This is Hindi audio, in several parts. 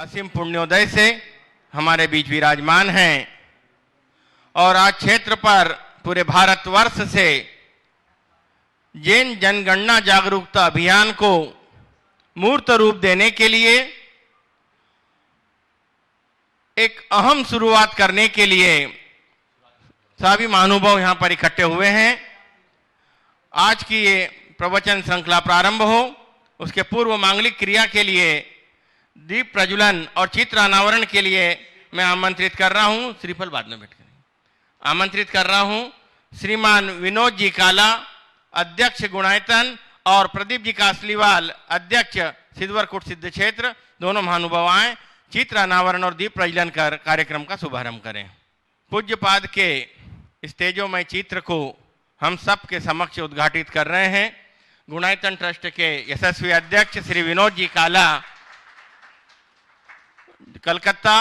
असीम पुण्योदय से हमारे बीच विराजमान हैं और आज क्षेत्र पर पूरे भारतवर्ष से जैन जनगणना जागरूकता अभियान को मूर्त रूप देने के लिए एक अहम शुरुआत करने के लिए सभी महानुभाव यहां पर इकट्ठे हुए हैं। आज की ये प्रवचन श्रृंखला प्रारंभ हो उसके पूर्व मांगलिक क्रिया के लिए दीप प्रज्वलन और चित्र अनावरण के लिए मैं आमंत्रित कर रहा हूं, श्रीफल बाद में बैठ कर आमंत्रित कर रहा हूं श्रीमान विनोद जी काला, अध्यक्ष गुणायतन, और प्रदीप जी कासलीवाल, अध्यक्ष सिद्धवरकुट सिद्ध क्षेत्र। दोनों महानुभाव आए, चित्र अनावरण और दीप प्रज्वलन कर कार्यक्रम का शुभारंभ करें। पूज्यपाद के इस तेजोमय चित्र को हम सब के समक्ष उद्घाटित कर रहे हैं। गुणायतन ट्रस्ट के यशस्वी अध्यक्ष श्री विनोद जी काला कलकत्ता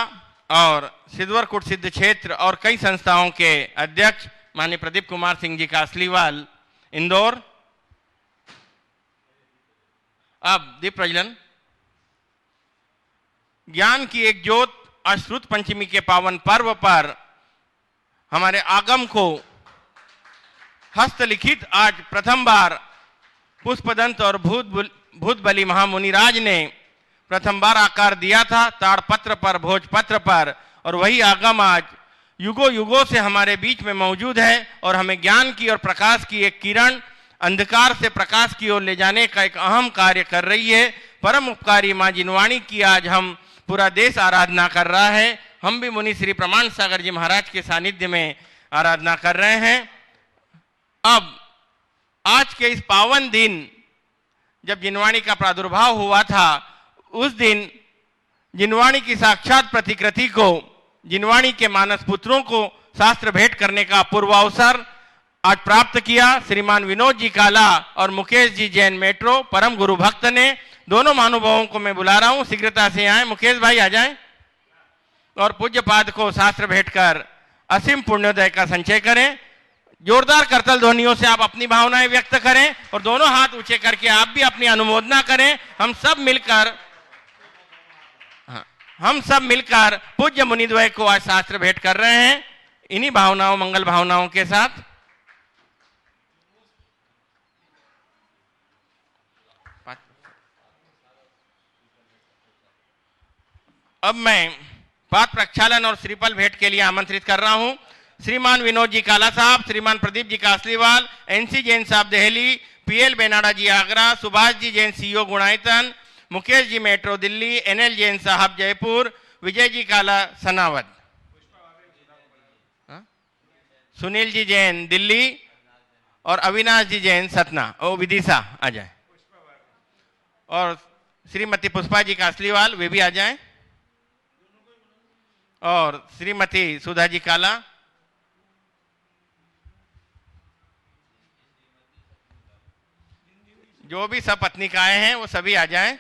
और सिद्धवरकुट सिद्ध क्षेत्र और कई संस्थाओं के अध्यक्ष माननीय प्रदीप कुमार सिंह जी कासलीवाल इंदौर। अब दीप प्रज्वलन। ज्ञान की एक ज्योत अश्रुत पंचमी के पावन पर्व पर हमारे आगम को हस्तलिखित आज प्रथम बार पुष्पदंत और भूत बली महामुनिराज ने प्रथम बार आकार दिया था ताड़पत्र पर, भोजपत्र पर, और वही आगम आज युगों युगों से हमारे बीच में मौजूद है और हमें ज्ञान की और प्रकाश की एक किरण अंधकार से प्रकाश की ओर ले जाने का एक अहम कार्य कर रही है। परम उपकारी मां जिनवाणी की आज हम पूरा देश आराधना कर रहा है। हम भी मुनि श्री प्रमाण सागर जी महाराज के सानिध्य में आराधना कर रहे हैं। अब आज के इस पावन दिन जब जिनवाणी का प्रादुर्भाव हुआ था, उस दिन जिनवाणी की साक्षात प्रतिकृति को, जिनवाणी के मानस पुत्रों को शास्त्र भेंट करने का अपूर्व अवसर आज प्राप्त किया। श्रीमान विनोद जी काला और मुकेश जी जैन मेट्रो परम गुरु भक्त ने। दोनों महानुभावों को मैं बुला रहा हूं, शीघ्रता से आए। मुकेश भाई आ जाएं और पूज्यपाद को शास्त्र भेंट कर असीम पुण्योदय का संचय करें। जोरदार करतल ध्वनियों से आप अपनी भावनाएं व्यक्त करें और दोनों हाथ ऊंचे करके आप भी अपनी अनुमोदना करें। हम सब मिलकर पूज्य मुनिद्वय को आज शास्त्र भेंट कर रहे हैं, इन्हीं भावनाओं, मंगल भावनाओं के साथ। अब मैं पाठ प्रक्षालन और श्रीफल भेंट के लिए आमंत्रित कर रहा हूं श्रीमान विनोद जी काला साहब, श्रीमान प्रदीप जी कासलीवाल, एनसी जैन साहब दिल्ली, पीएल बेनाडा जी Agra, Subhash ji Jain CEO Gunayatan, Mukesh ji metro Delhi, NL Jain साहब जयपुर, विजय जी काला सनावद, सुनील जी जैन दिल्ली और अविनाश जी जैन सतना और विदिशा आ जाए, और श्रीमती पुष्पा जी कासलीवाल वे भी आ जाएं, और श्रीमती सुधा जी काला, जो भी सब पत्निकाएं हैं वो सभी आ जाएं।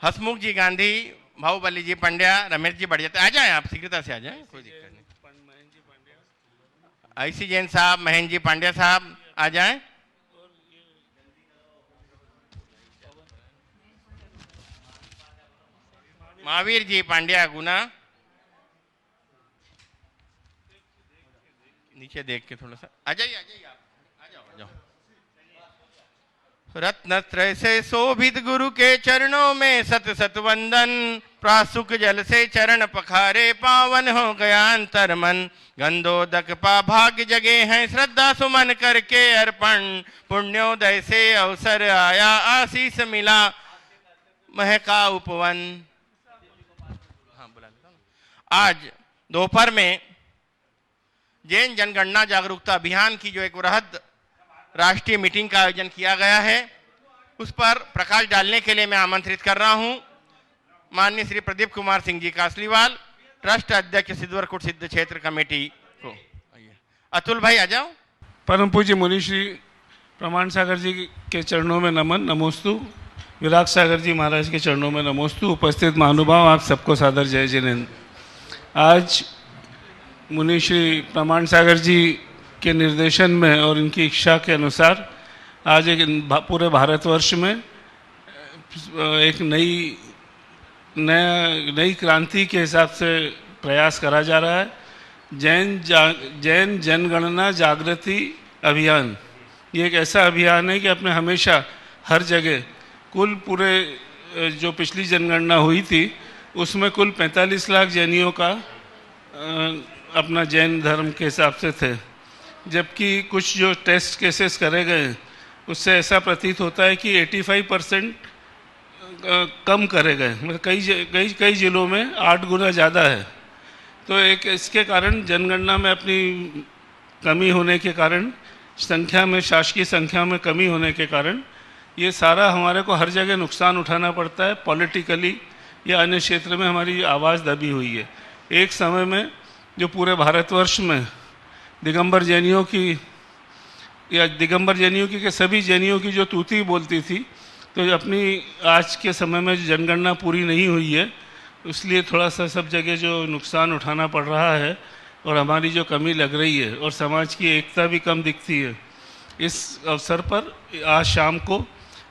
हसमुख जी गांधी, भाऊबली जी पंड्या, रमेश जी बढ़िया, आ जाएं आप, शीघ्रता से आ जाएं, कोई दिक्कत नहीं। ऐसी जैन साहब, महेंद्र जी पांड्या साहब आ जाएं। महावीर जी पांड्या गुना, नीचे देख के थोड़ा सा आ जाइए आप, आ जाओ। रत्नत्रय से शोभित गुरु के चरणों में सत सत वंदन, प्रासुक जल से चरण पखारे पावन हो गया अंतर मन, गंधोदक पा भाग्य जगे हैं श्रद्धा सुमन करके अर्पण, पुण्योदय से अवसर आया आशीष मिला महका उपवन। आज दोपहर में जैन जनगणना जागरूकता अभियान की जो एक वृहद राष्ट्रीय मीटिंग का आयोजन किया गया है, उस पर प्रकाश डालने के लिए मैं आमंत्रित कर रहा हूं माननीय श्री प्रदीप कुमार सिंह जी कासलीवाल, ट्रस्ट अध्यक्ष सिद्धवरकुट सिद्ध क्षेत्र कमेटी को। अतुल भाई आ जाओ। परम पूज्य मुनि श्री प्रमाण सागर जी के चरणों में नमन, नमोस्तु। विराग सागर जी महाराज के चरणों में नमोस्तु। उपस्थित महानुभाव, आप सबको सादर जय जिनेन्द्र। आज मुनि श्री प्रमाण सागर जी के निर्देशन में और इनकी इच्छा के अनुसार आज एक पूरे भारतवर्ष में एक नई क्रांति के हिसाब से प्रयास करा जा रहा है। जैन जनगणना जागृति अभियान, ये एक ऐसा अभियान है कि अपने हमेशा हर जगह कुल पूरे जो पिछली जनगणना हुई थी उसमें कुल 45 लाख जैनियों का अपना जैन धर्म के हिसाब से थे, जबकि कुछ जो टेस्ट केसेस करे गए उससे ऐसा प्रतीत होता है कि 85% कम करे गए, मतलब कई जिलों में 8 गुना ज़्यादा है। तो एक इसके कारण जनगणना में अपनी कमी होने के कारण, शासकीय संख्या में कमी होने के कारण ये सारा हमारे को हर जगह नुकसान उठाना पड़ता है। पॉलिटिकली या अन्य क्षेत्र में हमारी आवाज़ दबी हुई है। एक समय में जो पूरे भारतवर्ष में दिगंबर जैनियों की के सभी जैनियों की जो तूती बोलती थी, तो अपनी आज के समय में जो जनगणना पूरी नहीं हुई है इसलिए थोड़ा सा सब जगह जो नुकसान उठाना पड़ रहा है और हमारी जो कमी लग रही है और समाज की एकता भी कम दिखती है। इस अवसर पर आज शाम को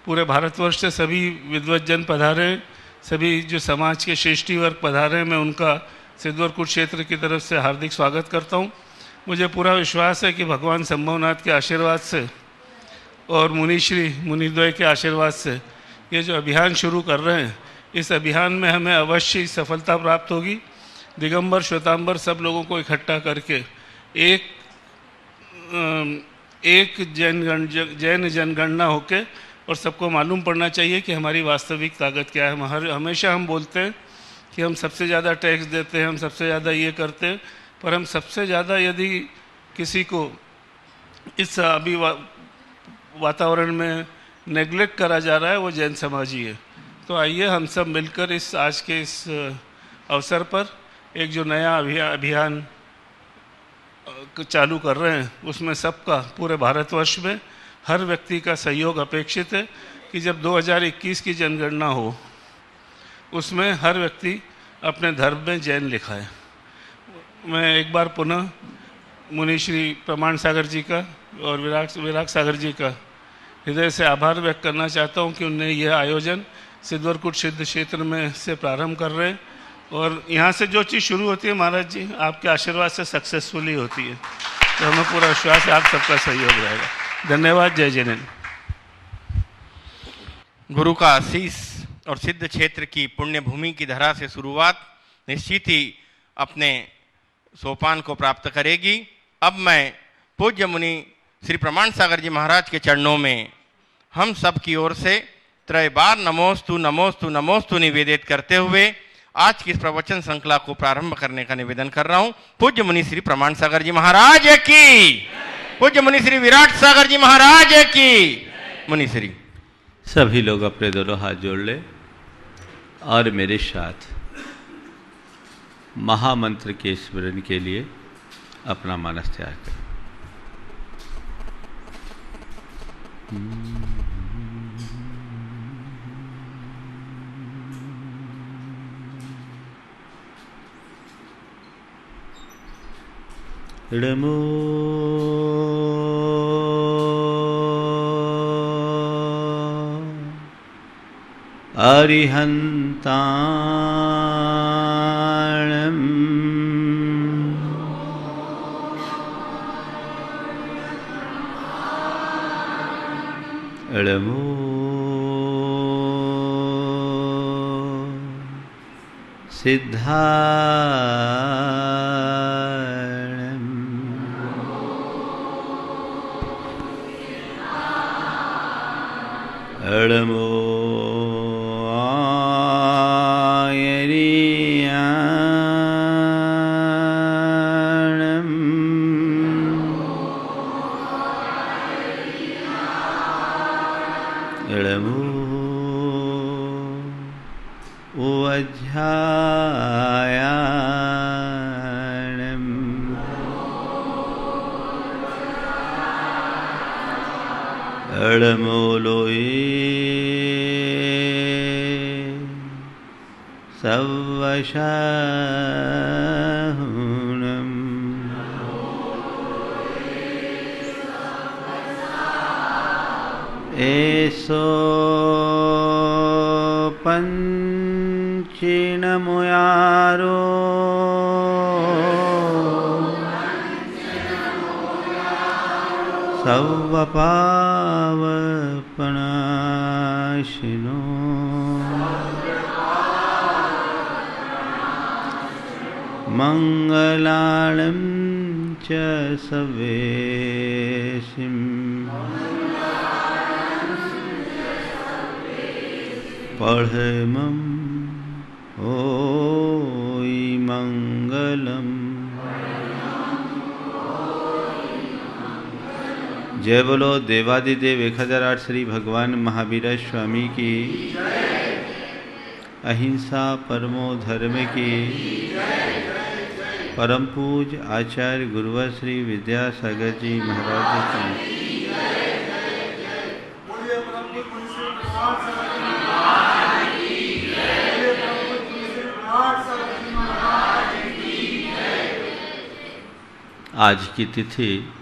पूरे भारतवर्ष से सभी विद्वज्जन पधारे, सभी जो समाज के श्रेष्ठी वर्ग पधारे, मैं उनका सिद्धवरकुट क्षेत्र की तरफ से हार्दिक स्वागत करता हूँ। मुझे पूरा विश्वास है कि भगवान संभवनाथ के आशीर्वाद से और मुनिद्वय के आशीर्वाद से ये जो अभियान शुरू कर रहे हैं, इस अभियान में हमें अवश्य सफलता प्राप्त होगी। दिगंबर श्वेतांबर सब लोगों को इकट्ठा करके एक जैन जनगणना होके और सबको मालूम पड़ना चाहिए कि हमारी वास्तविक ताकत क्या है। हमेशा हम बोलते हैं कि हम सबसे ज़्यादा टैक्स देते हैं, हम सबसे ज़्यादा ये करते हैं, पर हम सबसे ज़्यादा यदि किसी को इस अभी वातावरण में नेग्लेक्ट करा जा रहा है वो जैन समाज ही है। तो आइए हम सब मिलकर आज के इस अवसर पर एक जो नया अभियान चालू कर रहे हैं उसमें सबका पूरे भारतवर्ष में हर व्यक्ति का सहयोग अपेक्षित है कि जब 2021 की जनगणना हो उसमें हर व्यक्ति अपने धर्म में जैन लिखा है। मैं एक बार पुनः मुनि श्री प्रमाण सागर जी का और विराग सागर जी का हृदय से आभार व्यक्त करना चाहता हूं कि उन्हें यह आयोजन सिद्धवरकुट सिद्ध क्षेत्र में से प्रारंभ कर रहे हैं और यहाँ से जो चीज़ शुरू होती है महाराज जी आपके आशीर्वाद से सक्सेसफुली होती है। तो हमें पूरा विश्वास है आप सबका सहयोग रहेगा। धन्यवाद। जय जैन। गुरु का आशीष और सिद्ध क्षेत्र की पुण्य भूमि की धरा से शुरुआत निश्चित ही अपने सोपान को प्राप्त करेगी। अब मैं पूज्य मुनि श्री प्रमाण सागर जी महाराज के चरणों में हम सब की ओर से त्रय बार नमोस्तु नमोस्तु नमोस्तु निवेदित करते हुए आज की इस प्रवचन श्रृंखला को प्रारंभ करने का निवेदन कर रहा हूं। पूज्य मुनि श्री प्रमाण सागर जी महाराज की, पूज्य मुनि श्री विराट सागर जी महाराज की। मुनि श्री सभी लोग अपने दोनों हाथ जोड़ ले और मेरे साथ महामंत्र के स्मरण के लिए अपना मानस तैयार करें। नमो अरिहन्ताणं नमो सिद्धाणं नमो ओवध्यायाणं नमो लोये सवशाहुनं एसो पंचिन मुयारो सवपावपनाशिनो मंगलाणं च सवेशिं पढ़मं होई मंगलम। जय बोलो देवादिदेव 1008 श्री भगवान महावीर स्वामी की, अहिंसा परमो धर्म की, परम पूज आचार्य गुरुवर श्री विद्यासागर जी महाराज की। आज की तिथि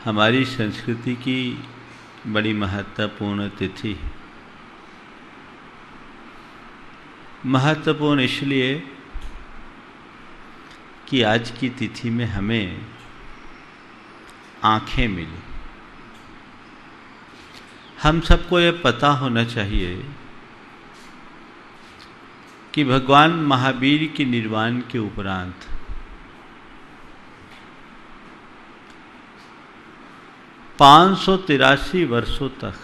हमारी संस्कृति की बड़ी महत्वपूर्ण तिथि है। महत्वपूर्ण इसलिए कि आज की तिथि में हमें आंखें मिली। हम सबको ये पता होना चाहिए कि भगवान महावीर के निर्वाण के उपरांत 583 वर्षों तक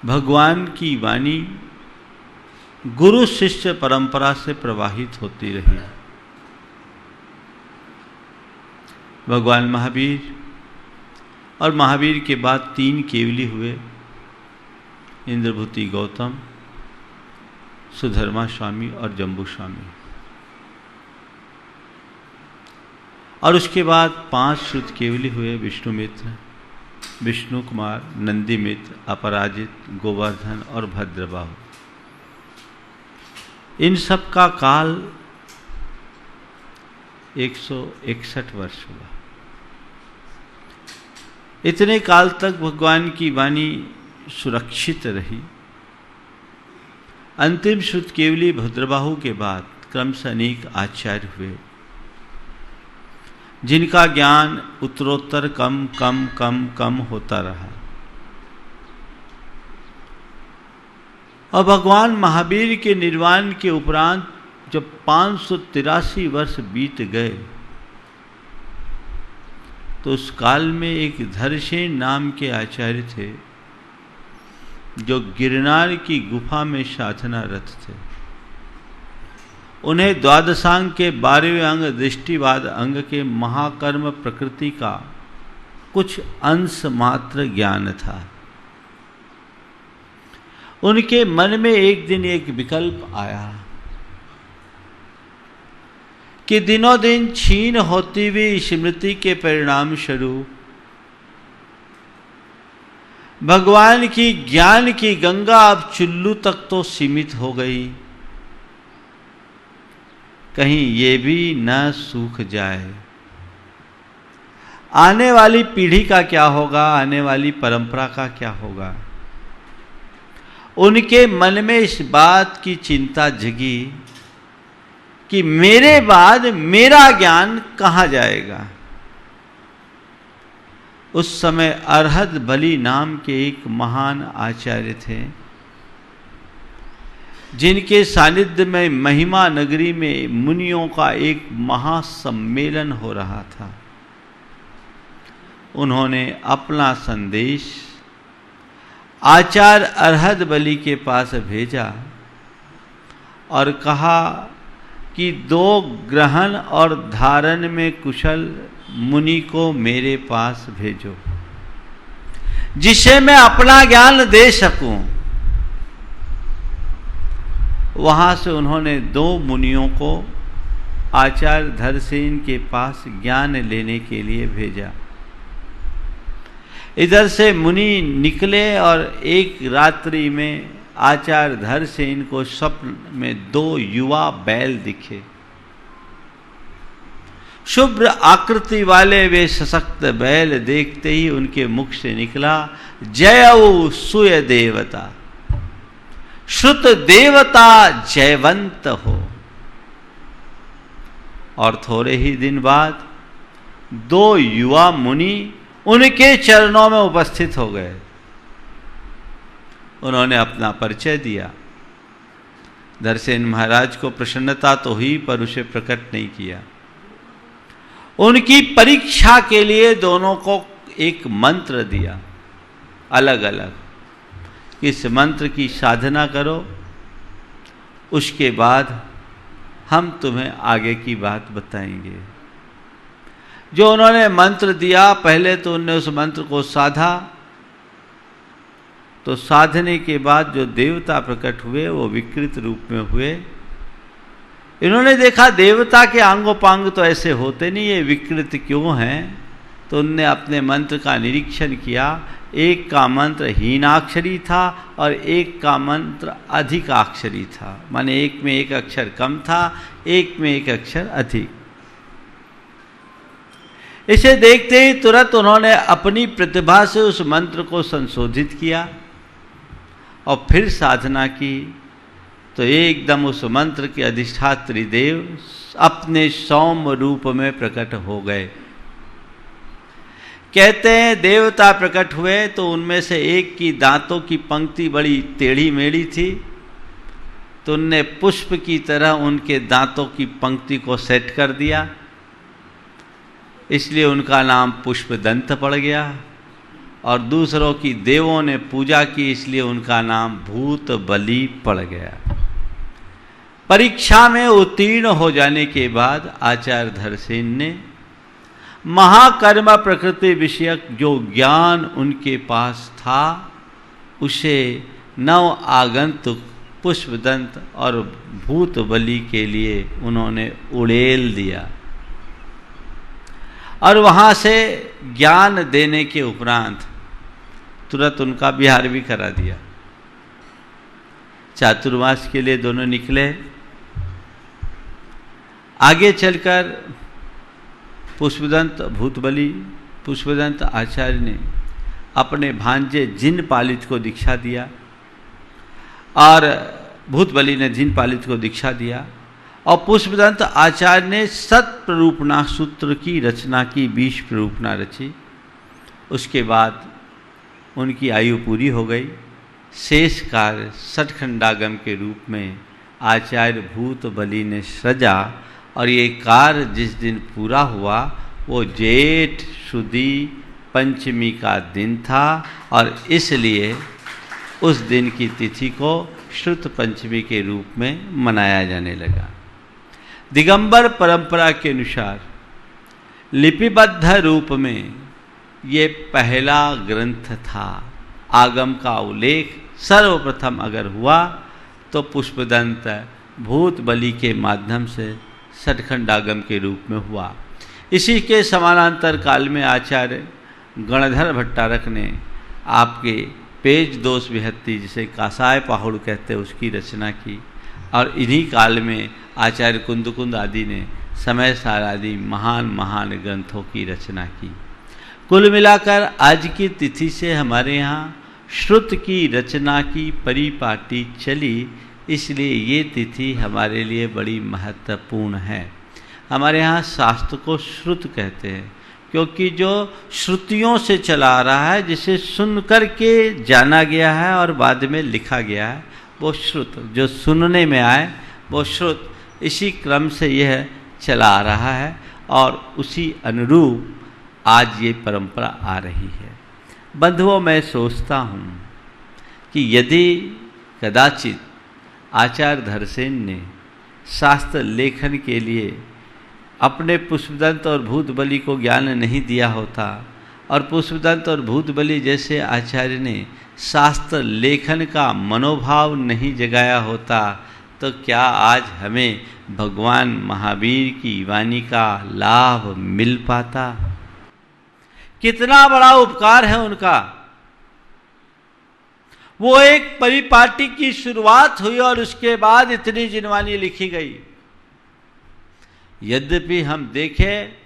भगवान की वाणी गुरु शिष्य परंपरा से प्रवाहित होती रही। भगवान महावीर और महावीर के बाद 3 केवली हुए, इंद्रभूति गौतम, सुधर्मा स्वामी और जम्बू स्वामी। और उसके बाद 5 श्रुत केवली हुए, विष्णुमित्र, विष्णु कुमार, नंदी मित्र, अपराजित, गोवर्धन और भद्रबाहु। इन सब का काल 161 वर्ष हुआ। इतने काल तक भगवान की वाणी सुरक्षित रही। अंतिम श्रुत केवली भद्रबाहु के बाद क्रमशः अनेक आचार्य हुए, जिनका ज्ञान उत्तरोत्तर कम कम कम कम होता रहा। और भगवान महावीर के निर्वाण के उपरांत जब 583 वर्ष बीत गए तो उस काल में एक धरसेन नाम के आचार्य थे, जो गिरनार की गुफा में साधनारत थे। उन्हें द्वादशांग के 12वें अंग दृष्टिवाद अंग के महाकर्म प्रकृति का कुछ अंश मात्र ज्ञान था। उनके मन में एक दिन एक विकल्प आया कि दिनों दिन क्षीण होती हुई स्मृति के परिणाम स्वरूप भगवान की ज्ञान की गंगा अब चुल्लू तक तो सीमित हो गई, कहीं ये भी न सूख जाए। आने वाली पीढ़ी का क्या होगा, आने वाली परंपरा का क्या होगा। उनके मन में इस बात की चिंता जगी कि मेरे बाद मेरा ज्ञान कहाँ जाएगा। उस समय अरहद बलि नाम के एक महान आचार्य थे, जिनके सानिध्य में महिमा नगरी में मुनियों का एक महासम्मेलन हो रहा था। उन्होंने अपना संदेश आचार्य अरहद बलि के पास भेजा और कहा कि 2 ग्रहण और धारण में कुशल मुनि को मेरे पास भेजो, जिसे मैं अपना ज्ञान दे सकूं। वहां से उन्होंने 2 मुनियों को आचार्य धरसेन के पास ज्ञान लेने के लिए भेजा। इधर से मुनि निकले और एक रात्रि में आचार्य धरसेन को स्वप्न में 2 युवा बैल दिखे। शुभ्र आकृति वाले वे सशक्त बैल देखते ही उनके मुख से निकला, जय सुय देवता, श्रुत देवता जयवंत हो। और थोड़े ही दिन बाद 2 युवा मुनि उनके चरणों में उपस्थित हो गए। उन्होंने अपना परिचय दिया। धरसेन महाराज को प्रसन्नता तो हुई पर उसे प्रकट नहीं किया। उनकी परीक्षा के लिए दोनों को एक मंत्र दिया अलग अलग, इस मंत्र की साधना करो, उसके बाद हम तुम्हें आगे की बात बताएंगे। जो उन्होंने मंत्र दिया, पहले तो उन्होंने उस मंत्र को साधा, तो साधने के बाद जो देवता प्रकट हुए वो विकृत रूप में हुए। इन्होंने देखा देवता के आंगोपांग तो ऐसे होते नहीं, ये विकृत क्यों हैं? तो उनने अपने मंत्र का निरीक्षण किया। एक का मंत्र हीनाक्षरी था और एक का मंत्र अधिकाक्षरी था, माने एक में एक अक्षर कम था, एक में एक अक्षर अधिक। इसे देखते ही तुरंत उन्होंने अपनी प्रतिभा से उस मंत्र को संशोधित किया और फिर साधना की, तो एकदम उस मंत्र के अधिष्ठात्री देव अपने सौम्य रूप में प्रकट हो गए। कहते हैं देवता प्रकट हुए तो उनमें से एक की दांतों की पंक्ति बड़ी टेढ़ी मेढ़ी थी, तो उनने पुष्प की तरह उनके दांतों की पंक्ति को सेट कर दिया, इसलिए उनका नाम पुष्पदंत पड़ गया। और दूसरों की देवों ने पूजा की, इसलिए उनका नाम भूत बलि पड़ गया। परीक्षा में उत्तीर्ण हो जाने के बाद आचार्य धरसेन ने महाकर्म प्रकृति विषयक जो ज्ञान उनके पास था उसे नव आगंतुक पुष्पदंत और भूत बलि के लिए उन्होंने उड़ेल दिया। और वहाँ से ज्ञान देने के उपरांत तुरंत उनका विहार भी करा दिया। चातुर्मास के लिए दोनों निकले। आगे चलकर पुष्पदंत भूतबली, पुष्पदंत आचार्य ने अपने भांजे जिन पालित को दीक्षा दिया और भूतबली ने जिन पालित को दीक्षा दिया, और पुष्पदंत आचार्य ने सत प्ररूपणा सूत्र की रचना की, 20 प्ररूपणा रची। उसके बाद उनकी आयु पूरी हो गई। शेष कार्य सठखंडागम के रूप में आचार्य भूतबली ने सृजा, और ये कार्य जिस दिन पूरा हुआ वो जेठ शुदी पंचमी का दिन था, और इसलिए उस दिन की तिथि को श्रुत पंचमी के रूप में मनाया जाने लगा। दिगंबर परंपरा के अनुसार लिपिबद्ध रूप में ये पहला ग्रंथ था। आगम का उल्लेख सर्वप्रथम अगर हुआ तो पुष्पदंत भूतबली के माध्यम से सठखंडागम के रूप में हुआ। इसी के समानांतर काल में आचार्य गणधर भट्टारक ने आपके पेज दोष विहत्ति, जिसे कासाय पाहुड़ कहते हैं, उसकी रचना की। और इन्हीं काल में आचार्य कुंदकुंद आदि ने समय सार आदि महान महान ग्रंथों की रचना की। कुल मिलाकर आज की तिथि से हमारे यहाँ श्रुत की रचना की परिपाटी चली, इसलिए ये तिथि हमारे लिए बड़ी महत्वपूर्ण है। हमारे यहाँ शास्त्र को श्रुत कहते हैं, क्योंकि जो श्रुतियों से चला आ रहा है, जिसे सुन कर के जाना गया है और बाद में लिखा गया है, वो श्रुत। जो सुनने में आए वो श्रुत। इसी क्रम से यह चला आ रहा है और उसी अनुरूप आज ये परंपरा आ रही है। बंधुओं, मैं सोचता हूँ कि यदि कदाचित आचार्य धरसेन ने शास्त्र लेखन के लिए अपने पुष्पदंत और भूतबली को ज्ञान नहीं दिया होता, और पुष्पदंत और भूतबली जैसे आचार्य ने शास्त्र लेखन का मनोभाव नहीं जगाया होता, तो क्या आज हमें भगवान महावीर की वाणी का लाभ मिल पाता? कितना बड़ा उपकार है उनका। वो एक परिपाटी की शुरुआत हुई और उसके बाद इतनी जिनवानी लिखी गई। यद्यपि हम देखें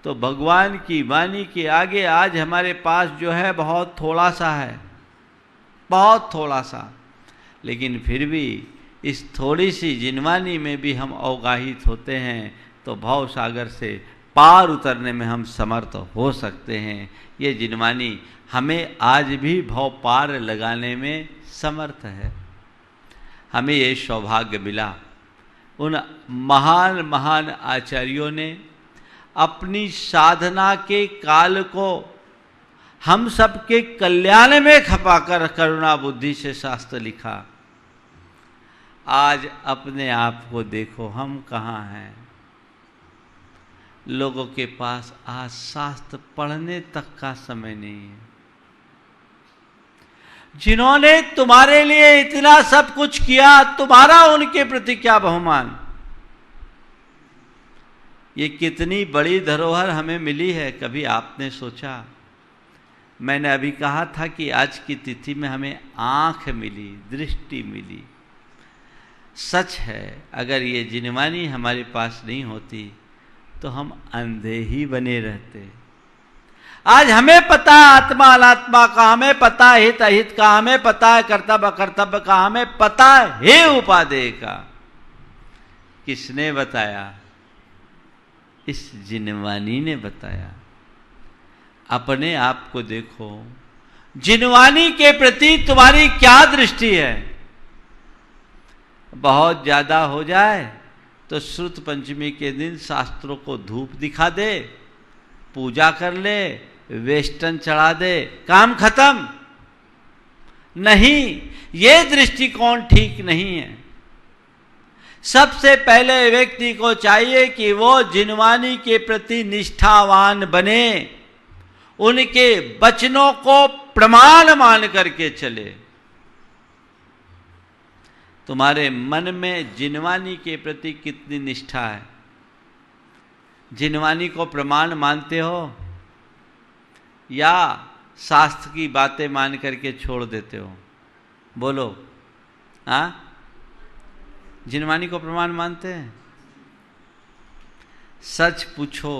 तो भगवान की वाणी के आगे आज हमारे पास जो है बहुत थोड़ा सा है, बहुत थोड़ा सा, लेकिन फिर भी इस थोड़ी सी जिनवानी में भी हम अवगाहित होते हैं तो भव सागर से पार उतरने में हम समर्थ हो सकते हैं। ये जिनवानी हमें आज भी भव पार लगाने में समर्थ है। हमें ये सौभाग्य मिला, उन महान महान आचार्यों ने अपनी साधना के काल को हम सबके कल्याण में खपाकर करुणा बुद्धि से शास्त्र लिखा। आज अपने आप को देखो, हम कहाँ हैं? लोगों के पास आज शास्त्र पढ़ने तक का समय नहीं है। जिन्होंने तुम्हारे लिए इतना सब कुछ किया, तुम्हारा उनके प्रति क्या बहुमान? ये कितनी बड़ी धरोहर हमें मिली है, कभी आपने सोचा? मैंने अभी कहा था कि आज की तिथि में हमें आंख मिली, दृष्टि मिली। सच है, अगर ये जिनवानी हमारे पास नहीं होती तो हम अंधे ही बने रहते। आज हमें पता है आत्मा अनात्मा का, हमें पता है हित अहित का, हमें पता है कर्तव्य अकर्तव्य का, हमें पता है उपादेय का। किसने बताया? इस जिनवानी ने बताया। अपने आप को देखो, जिनवानी के प्रति तुम्हारी क्या दृष्टि है? बहुत ज्यादा हो जाए तो श्रुत पंचमी के दिन शास्त्रों को धूप दिखा दे, पूजा कर ले, वेस्टर्न चढ़ा दे, काम खत्म। नहीं, ये दृष्टिकोण ठीक नहीं है। सबसे पहले व्यक्ति को चाहिए कि वो जिनवानी के प्रति निष्ठावान बने, उनके वचनों को प्रमाण मान करके चले। तुम्हारे मन में जिनवानी के प्रति कितनी निष्ठा है? जिनवानी को प्रमाण मानते हो या शास्त्र की बातें मान करके छोड़ देते हो? बोलो, हाँ? जिनवानी को प्रमाण मानते हैं? सच पूछो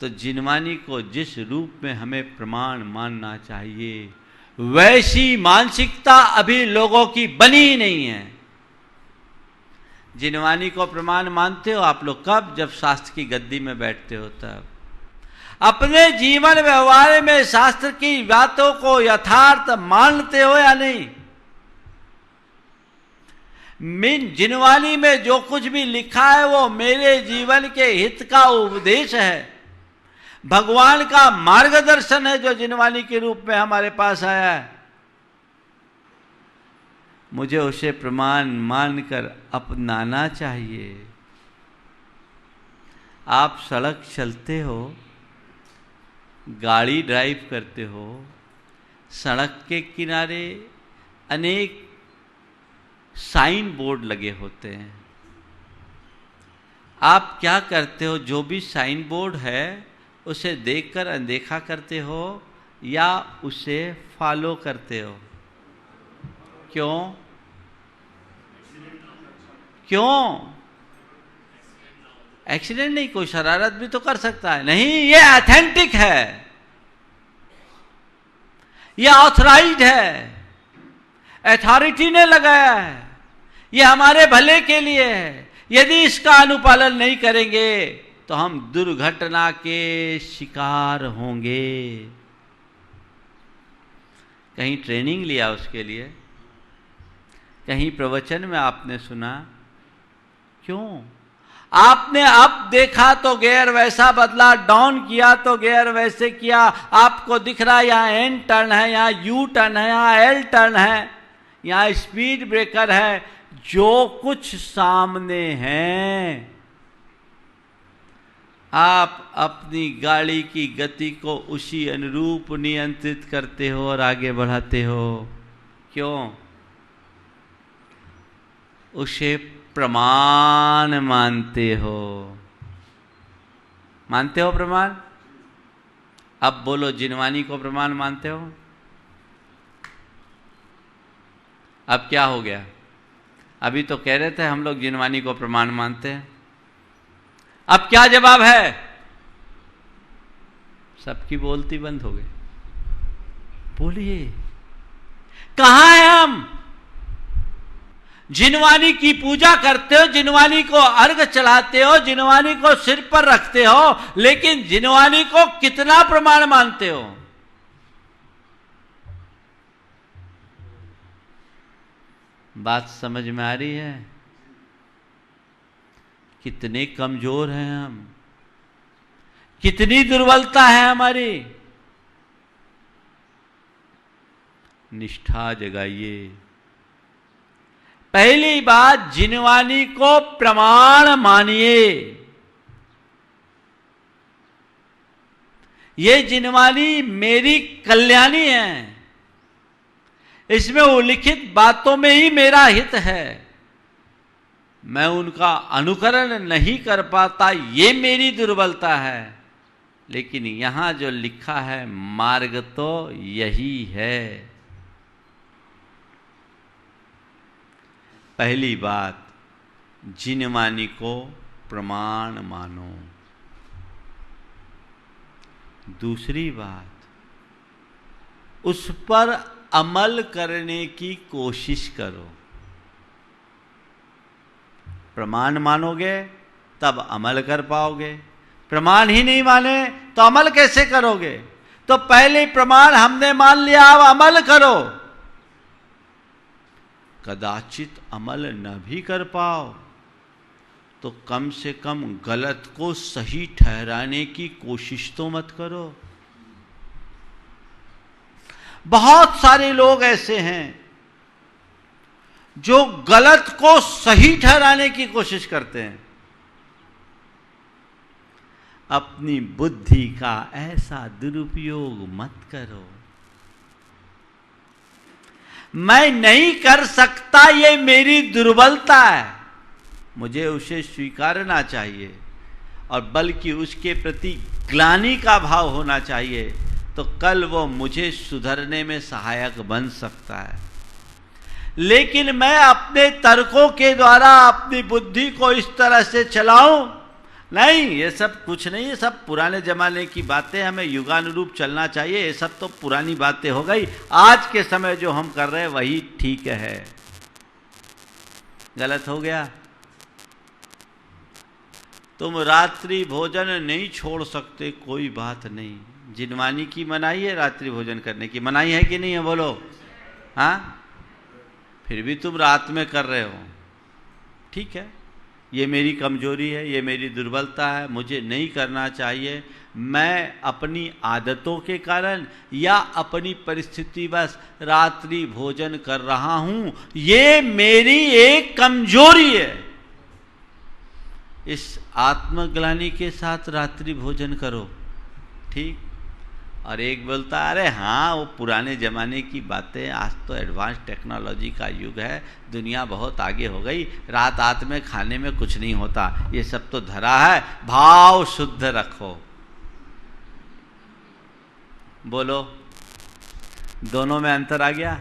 तो जिनवानी को जिस रूप में हमें प्रमाण मानना चाहिए, वैसी मानसिकता अभी लोगों की बनी ही नहीं है। जिनवानी को प्रमाण मानते हो आप लोग कब? जब शास्त्र की गद्दी में बैठते हो तब। अपने जीवन व्यवहार में शास्त्र की बातों को यथार्थ मानते हो या नहीं? जिनवानी में जो कुछ भी लिखा है वो मेरे जीवन के हित का उपदेश है, भगवान का मार्गदर्शन है जो जिनवानी के रूप में हमारे पास आया है। मुझे उसे प्रमाण मानकर अपनाना चाहिए। आप सड़क चलते हो, गाड़ी ड्राइव करते हो, सड़क के किनारे अनेक साइन बोर्ड लगे होते हैं। आप क्या करते हो? जो भी साइन बोर्ड है उसे देखकर अनदेखा करते हो या उसे फॉलो करते हो? क्यों? क्यों? एक्सीडेंट नहीं, कोई शरारत भी तो कर सकता है। नहीं, ये ऑथेंटिक है, ये ऑथराइज्ड है, अथॉरिटी ने लगाया है, ये हमारे भले के लिए है। यदि इसका अनुपालन नहीं करेंगे तो हम दुर्घटना के शिकार होंगे। कहीं ट्रेनिंग लिया उसके लिए? कहीं प्रवचन में आपने सुना? क्यों? आपने अब देखा तो गियर वैसा बदला, डाउन किया तो गियर वैसे किया। आपको दिख रहा है यहाँ एन टर्न है, यहाँ यू टर्न है, यहाँ एल टर्न है, यहाँ स्पीड ब्रेकर है। जो कुछ सामने है, आप अपनी गाड़ी की गति को उसी अनुरूप नियंत्रित करते हो और आगे बढ़ाते हो। क्यों? उसे प्रमाण मानते हो। मानते हो प्रमाण? अब बोलो, जिनवानी को प्रमाण मानते हो? अब क्या हो गया? अभी तो कह रहे थे हम लोग जिनवानी को प्रमाण मानते हैं। अब क्या जवाब है? सबकी बोलती बंद हो गई। बोलिए, कहां है हम? जिनवानी की पूजा करते हो, जिनवानी को अर्घ चढ़ाते हो, जिनवानी को सिर पर रखते हो, लेकिन जिनवानी को कितना प्रमाण मानते हो? बात समझ में आ रही है? कितने कमजोर हैं हम, कितनी दुर्बलता है हमारी। निष्ठा जगाइए। पहली बात, जिनवानी को प्रमाण मानिए। ये जिनवानी मेरी कल्याणी है, इसमें उल्लिखित बातों में ही मेरा हित है। मैं उनका अनुकरण नहीं कर पाता, ये मेरी दुर्बलता है। लेकिन यहां जो लिखा है मार्ग तो यही है। पहली बात, जिनवानी को प्रमाण मानो। दूसरी बात, उस पर अमल करने की कोशिश करो। प्रमाण मानोगे तब अमल कर पाओगे, प्रमाण ही नहीं माने तो अमल कैसे करोगे? तो पहले प्रमाण हमने मान लिया, अब अमल करो। कदाचित अमल न भी कर पाओ तो कम से कम गलत को सही ठहराने की कोशिश तो मत करो। बहुत सारे लोग ऐसे हैं जो गलत को सही ठहराने की कोशिश करते हैं। अपनी बुद्धि का ऐसा दुरुपयोग मत करो। मैं नहीं कर सकता, ये मेरी दुर्बलता है, मुझे उसे स्वीकारना चाहिए और बल्कि उसके प्रति ग्लानि का भाव होना चाहिए, तो कल वो मुझे सुधरने में सहायक बन सकता है। लेकिन मैं अपने तर्कों के द्वारा अपनी बुद्धि को इस तरह से चलाऊं, नहीं, ये सब कुछ नहीं, ये सब पुराने जमाने की बातें, हमें युगानुरूप चलना चाहिए। ये सब तो पुरानी बातें हो गई, आज के समय जो हम कर रहे हैं वही ठीक है। गलत हो गया। तुम रात्रि भोजन नहीं छोड़ सकते, कोई बात नहीं, जिनवानी की मनाही है, रात्रि भोजन करने की मनाही है कि नहीं है? बोलो। हाँ, फिर भी तुम रात में कर रहे हो, ठीक है, ये मेरी कमजोरी है, ये मेरी दुर्बलता है, मुझे नहीं करना चाहिए। मैं अपनी आदतों के कारण या अपनी परिस्थिति बस रात्रि भोजन कर रहा हूं, ये मेरी एक कमजोरी है। इस आत्मग्लानि के साथ रात्रि भोजन करो, ठीक। और एक बोलता, अरे हाँ, वो पुराने ज़माने की बातें, आज तो एडवांस टेक्नोलॉजी का युग है, दुनिया बहुत आगे हो गई, रात में खाने में कुछ नहीं होता, ये सब तो धरा है। भाव शुद्ध रखो। बोलो, दोनों में अंतर आ गया।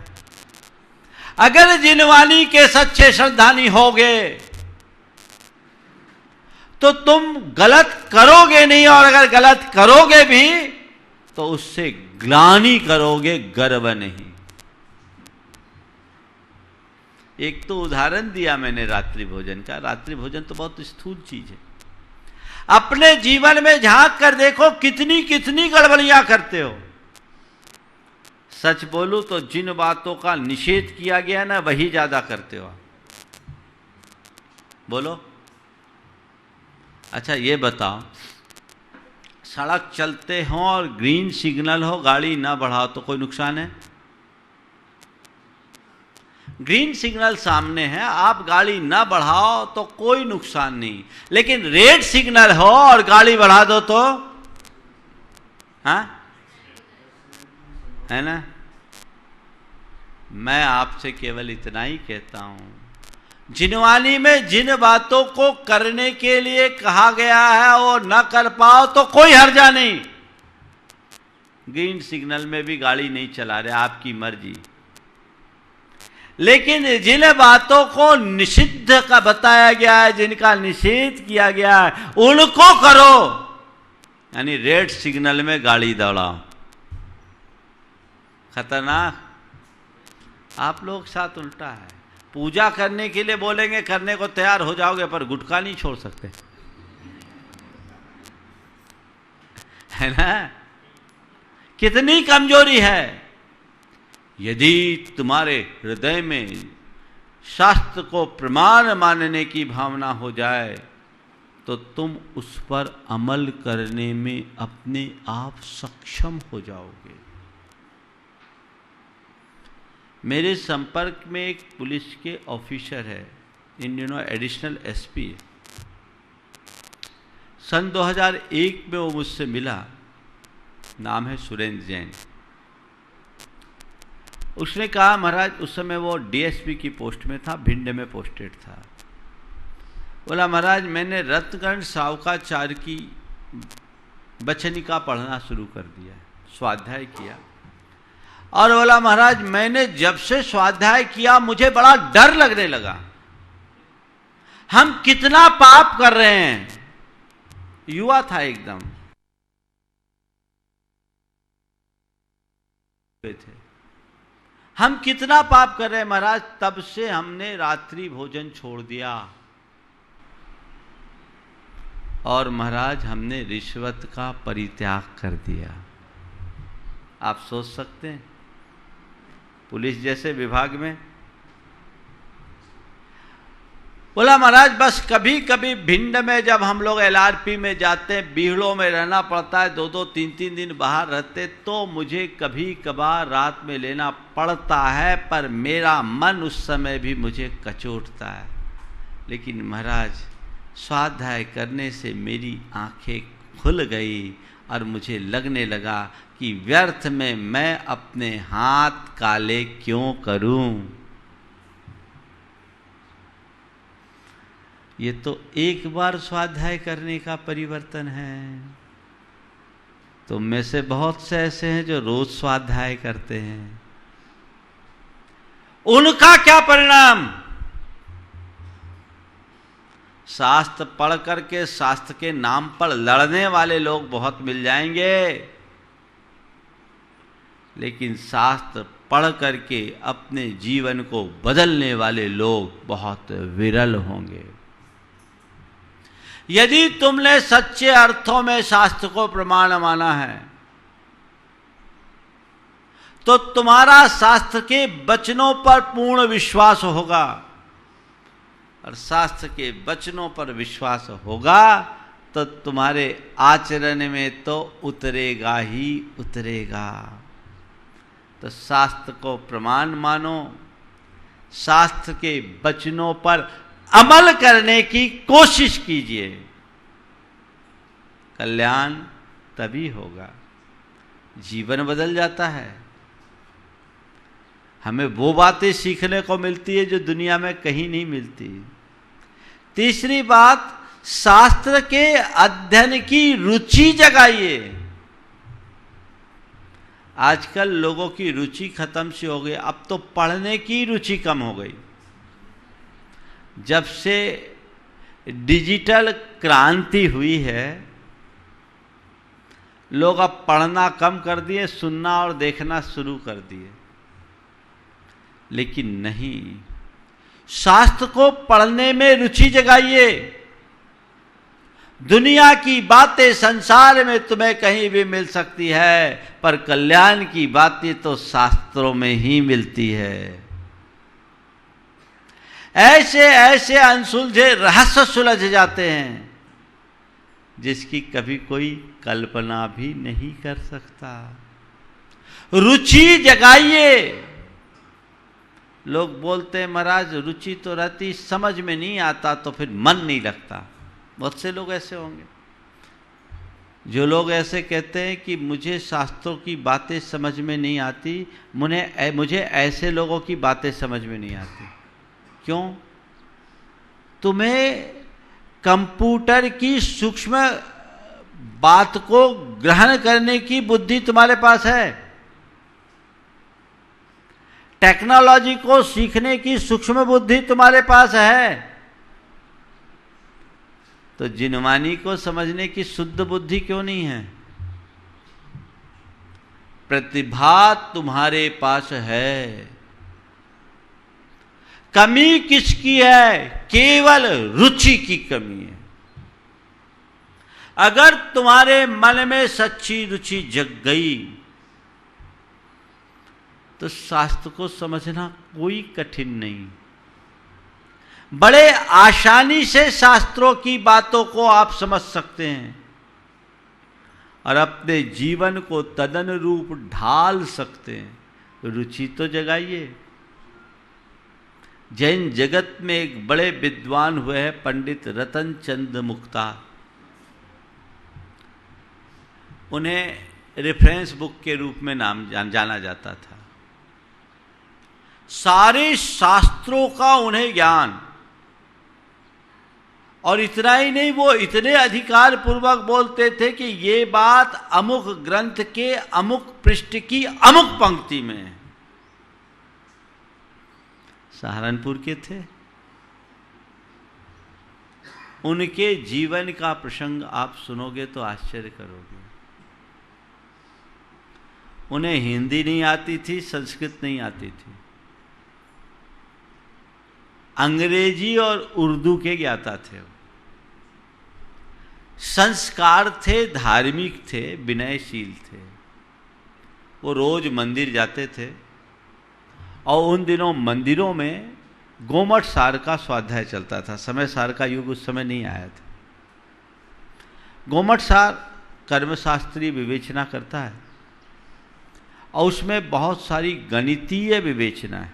अगर जिनवानी के सच्चे श्रद्धानी होगे तो तुम गलत करोगे नहीं, और अगर गलत करोगे भी तो उससे ग्लानि करोगे, गर्व नहीं। एक तो उदाहरण दिया मैंने रात्रि भोजन का। रात्रि भोजन तो बहुत स्थूल चीज है। अपने जीवन में झांक कर देखो, कितनी कितनी गड़बड़ियां करते हो। सच बोलूं तो जिन बातों का निषेध किया गया ना, वही ज्यादा करते हो। बोलो। अच्छा ये बताओ, सड़क चलते हो और ग्रीन सिग्नल हो, गाड़ी ना बढ़ाओ तो कोई नुकसान है? ग्रीन सिग्नल सामने है, आप गाड़ी ना बढ़ाओ तो कोई नुकसान नहीं। लेकिन रेड सिग्नल हो और गाड़ी बढ़ा दो तो, हाँ, है ना? मैं आपसे केवल इतना ही कहता हूं, जिनवानी में जिन बातों को करने के लिए कहा गया है वो न कर पाओ तो कोई हर्जा नहीं। ग्रीन सिग्नल में भी गाड़ी नहीं चला रहे, आपकी मर्जी। लेकिन जिन बातों को निषिद्ध का बताया गया है, जिनका निषेध किया गया है, उनको करो। यानी रेड सिग्नल में गाड़ी दौड़ाओ, खतरनाक। आप लोग साथ उल्टा है। पूजा करने के लिए बोलेंगे, करने को तैयार हो जाओगे, पर गुटखा नहीं छोड़ सकते, है ना। कितनी कमजोरी है। यदि तुम्हारे हृदय में शास्त्र को प्रमाण मानने की भावना हो जाए तो तुम उस पर अमल करने में अपने आप सक्षम हो जाओगे। मेरे संपर्क में एक पुलिस के ऑफिसर है, इन दिनों एडिशनल एसपी है। सन 2001 में वो मुझसे मिला, नाम है सुरेंद्र जैन। उसने कहा महाराज, उस समय वो डीएसपी की पोस्ट में था, भिंड में पोस्टेड था। बोला महाराज मैंने रत्नगण सावकाचार्य की बचनिका पढ़ना शुरू कर दिया, स्वाध्याय किया। और बोला महाराज मैंने जब से स्वाध्याय किया मुझे बड़ा डर लगने लगा, हम कितना पाप कर रहे हैं। युवा था एकदम थे, हम कितना पाप कर रहे हैं महाराज। तब से हमने रात्रि भोजन छोड़ दिया और महाराज हमने रिश्वत का परित्याग कर दिया। आप सोच सकते हैं पुलिस जैसे विभाग में। बोला महाराज बस कभी कभी भिंड में जब हम लोग एलआरपी में जाते हैं, बीहड़ों में रहना पड़ता है, 2-2 3-3 दिन बाहर रहते, तो मुझे कभी कभार रात में लेना पड़ता है, पर मेरा मन उस समय भी मुझे कचोटता है। लेकिन महाराज स्वाध्याय करने से मेरी आंखें खुल गई और मुझे लगने लगा कि व्यर्थ में मैं अपने हाथ काले क्यों करूं। ये तो एक बार स्वाध्याय करने का परिवर्तन है। तुम में से बहुत से ऐसे हैं जो रोज स्वाध्याय करते हैं, उनका क्या परिणाम। शास्त्र पढ़ करके शास्त्र के नाम पर लड़ने वाले लोग बहुत मिल जाएंगे, लेकिन शास्त्र पढ़ करके अपने जीवन को बदलने वाले लोग बहुत विरल होंगे। यदि तुमने सच्चे अर्थों में शास्त्र को प्रमाण माना है तो तुम्हारा शास्त्र के वचनों पर पूर्ण विश्वास होगा, और शास्त्र के वचनों पर विश्वास होगा तो तुम्हारे आचरण में तो उतरेगा ही उतरेगा। तो शास्त्र को प्रमाण मानो, शास्त्र के वचनों पर अमल करने की कोशिश कीजिए, कल्याण तभी होगा। जीवन बदल जाता है। हमें वो बातें सीखने को मिलती है जो दुनिया में कहीं नहीं मिलती। तीसरी बात, शास्त्र के अध्ययन की रुचि जगाइए। आजकल लोगों की रुचि खत्म सी हो गई, अब तो पढ़ने की रुचि कम हो गई। जब से डिजिटल क्रांति हुई है, लोग अब पढ़ना कम कर दिए, सुनना और देखना शुरू कर दिए। लेकिन नहीं, शास्त्र को पढ़ने में रुचि जगाइए। दुनिया की बातें संसार में तुम्हें कहीं भी मिल सकती है, पर कल्याण की बातें तो शास्त्रों में ही मिलती है। ऐसे ऐसे अनसुलझे रहस्य सुलझ जाते हैं जिसकी कभी कोई कल्पना भी नहीं कर सकता। रुचि जगाइए। लोग बोलते हैं महाराज रुचि तो रहती, समझ में नहीं आता तो फिर मन नहीं लगता। बहुत से लोग ऐसे होंगे। जो लोग ऐसे कहते हैं कि मुझे शास्त्रों की बातें समझ में नहीं आती, मुझे ऐसे लोगों की बातें समझ में नहीं आती। क्यों? तुम्हें कंप्यूटर की सूक्ष्म बात को ग्रहण करने की बुद्धि तुम्हारे पास है। टेक्नोलॉजी को सीखने की सूक्ष्म बुद्धि तुम्हारे पास है, तो जिनवानी को समझने की शुद्ध बुद्धि क्यों नहीं है? प्रतिभा तुम्हारे पास है, कमी किसकी है? केवल रुचि की कमी है। अगर तुम्हारे मन में सच्ची रुचि जग गई तो शास्त्र को समझना कोई कठिन नहीं। बड़े आसानी से शास्त्रों की बातों को आप समझ सकते हैं और अपने जीवन को तदन रूप ढाल सकते हैं। रुचि तो जगाइए। जैन जगत में एक बड़े विद्वान हुए हैं पंडित रतन चंद मुक्तार। उन्हें रेफरेंस बुक के रूप में नाम जाना जाता था। सारे शास्त्रों का उन्हें ज्ञान, और इतना ही नहीं, वो इतने अधिकार पूर्वक बोलते थे कि ये बात अमुक ग्रंथ के अमुक पृष्ठ की अमुक पंक्ति में है। सहारनपुर के थे। उनके जीवन का प्रसंग आप सुनोगे तो आश्चर्य करोगे। उन्हें हिंदी नहीं आती थी, संस्कृत नहीं आती थी, अंग्रेजी और उर्दू के ज्ञाता थे। संस्कार थे, धार्मिक थे, विनयशील थे। वो रोज मंदिर जाते थे और उन दिनों मंदिरों में गोमट सार का स्वाध्याय चलता था। समय सार का युग उस समय नहीं आया था। गोमट सार कर्मशास्त्रीय विवेचना करता है और उसमें बहुत सारी गणितीय विवेचना है।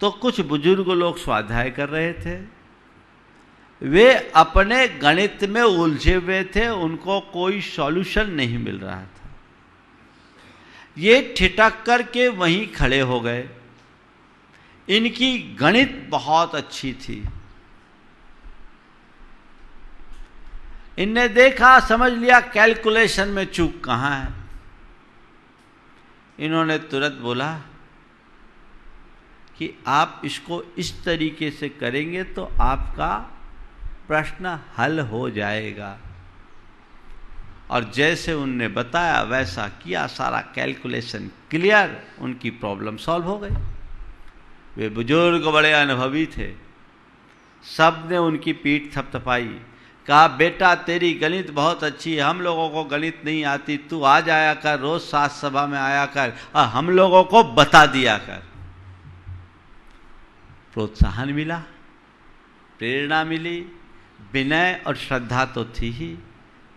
तो कुछ बुजुर्ग लोग स्वाध्याय कर रहे थे, वे अपने गणित में उलझे हुए थे, उनको कोई सॉल्यूशन नहीं मिल रहा था। ये ठिठक करके वहीं खड़े हो गए। इनकी गणित बहुत अच्छी थी। इनने देखा, समझ लिया कैलकुलेशन में चूक कहाँ है। इन्होंने तुरंत बोला कि आप इसको इस तरीके से करेंगे तो आपका प्रश्न हल हो जाएगा। और जैसे उनने बताया वैसा किया, सारा कैलकुलेशन क्लियर, उनकी प्रॉब्लम सॉल्व हो गई। वे बुजुर्ग बड़े अनुभवी थे। सब ने उनकी पीठ थपथपाई, कहा बेटा तेरी गणित बहुत अच्छी है, हम लोगों को गणित नहीं आती, तू आ जाया कर, रोज शास्त्र सभा में आया कर और हम लोगों को बता दिया कर। प्रोत्साहन मिला, प्रेरणा मिली, विनय और श्रद्धा तो थी ही।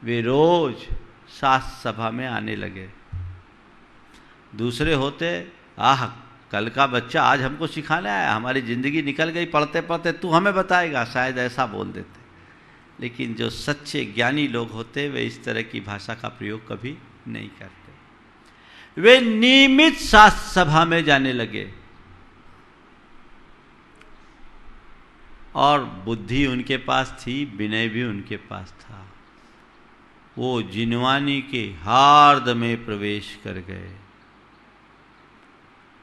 वे रोज शास्त्र सभा में आने लगे। दूसरे होते, आह कल का बच्चा आज हमको सिखाने आया, हमारी जिंदगी निकल गई पढ़ते पढ़ते, तू हमें बताएगा, शायद ऐसा बोल देते। लेकिन जो सच्चे ज्ञानी लोग होते वे इस तरह की भाषा का प्रयोग कभी नहीं करते। वे नियमित शास्त्र सभा में जाने लगे और बुद्धि उनके पास थी, विनय भी उनके पास था। वो जिनवानी के हार्द में प्रवेश कर गए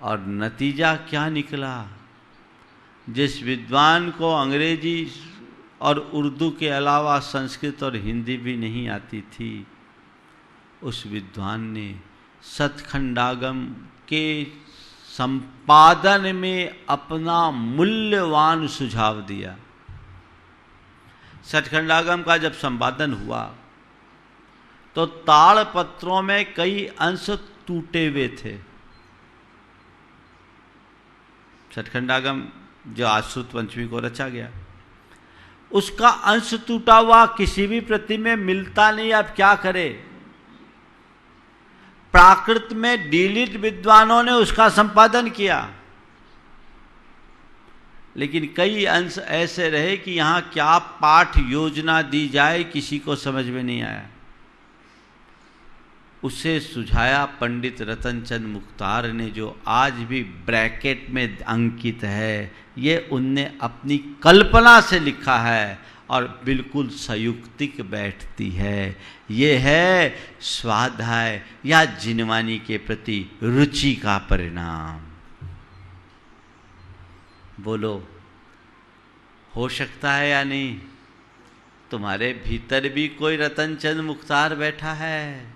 और नतीजा क्या निकला? जिस विद्वान को अंग्रेजी और उर्दू के अलावा संस्कृत और हिंदी भी नहीं आती थी, उस विद्वान ने सतखंडागम के संपादन में अपना मूल्यवान सुझाव दिया। सतखंडागम का जब संपादन हुआ तो ताड़पत्रों में कई अंश टूटे हुए थे। सतखंडागम जो आश्रुत पंचमी को रचा गया, उसका अंश टूटा हुआ किसी भी प्रति में मिलता नहीं। अब क्या करे? प्राकृत में डीलिट विद्वानों ने उसका संपादन किया, लेकिन कई अंश ऐसे रहे कि यहाँ क्या पाठ योजना दी जाए किसी को समझ में नहीं आया। उसे सुझाया पंडित रतनचंद मुख्तार ने, जो आज भी ब्रैकेट में अंकित है। ये उनने अपनी कल्पना से लिखा है और बिल्कुल संयुक्तिक बैठती है। ये है स्वाध्याय या जिनवानी के प्रति रुचि का परिणाम। बोलो, हो सकता है या नहीं? तुम्हारे भीतर भी कोई रतनचंद मुख्तार बैठा है।